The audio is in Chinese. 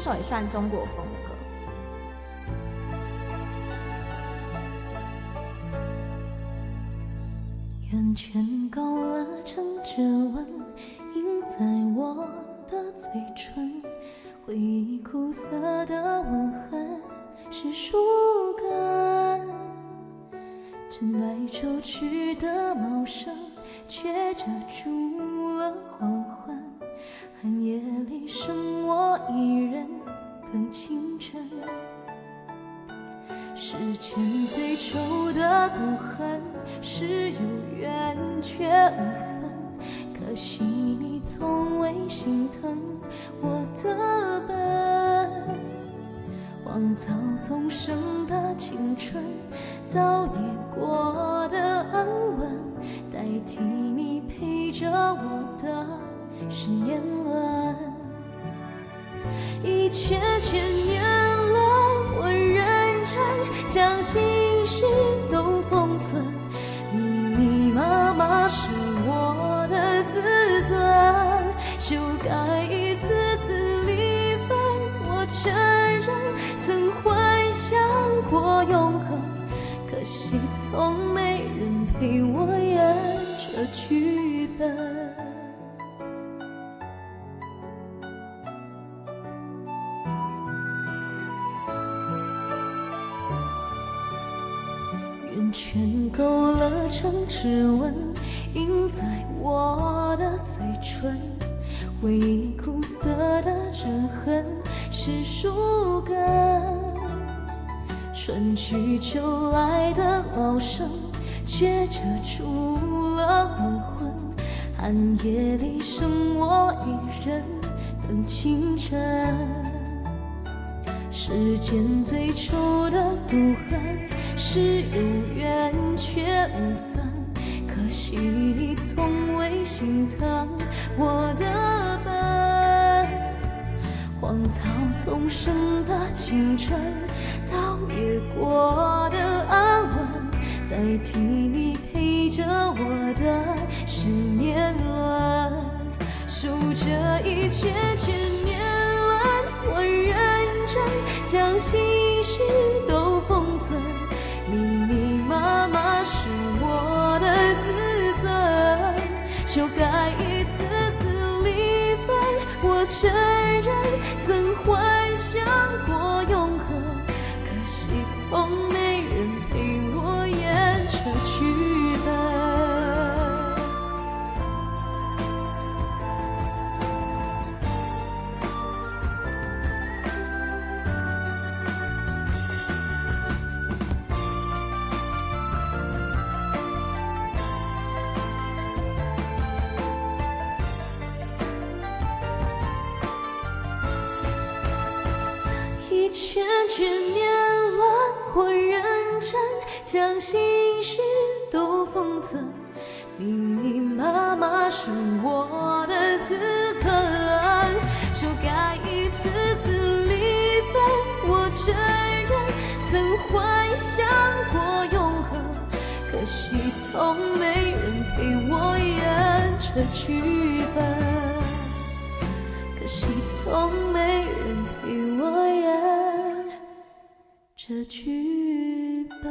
这首也算中国风的歌。圆圈勾勒成指纹，印在我的嘴唇，回忆苦涩的吻痕是树根，尘埃抽去的茂盛，却遮住了黄昏。寒夜里剩我一人等清晨，世间最丑的毒恨是有缘却无分，可惜你从未心疼我的笨。荒草丛生的青春，早已过的安稳，代替你陪着我的是年轮。一圈圈年轮，我认真将心事都封存，密密麻麻是我的自尊，修改一次次离分，我承认曾幻想过永恒，可惜从没人陪我演这剧本。圆圈勾勒成指纹，印在我的嘴唇，回忆苦涩的折痕是树根，春去秋来的茂盛，却遮住了黄昏。寒夜里剩我一人等清晨，世间最丑的毒恨是有缘却无分，可惜你从未心疼我的笨。荒草丛生的青春，倒也过的安稳，代替你陪着我的是年轮。数着一圈圈年轮，我认真将心事都封存，密密麻麻是我的自尊，修改一次次离分，我承认曾幻想过永恒，可惜从没人陪我演这剧本。一圈圈年轮，我认真将心事都封存，密密麻麻是我的自尊，修改一次次离分，我承认曾幻想过永恒，可惜从没人陪我演这剧本，可惜从没人陪我演这剧本。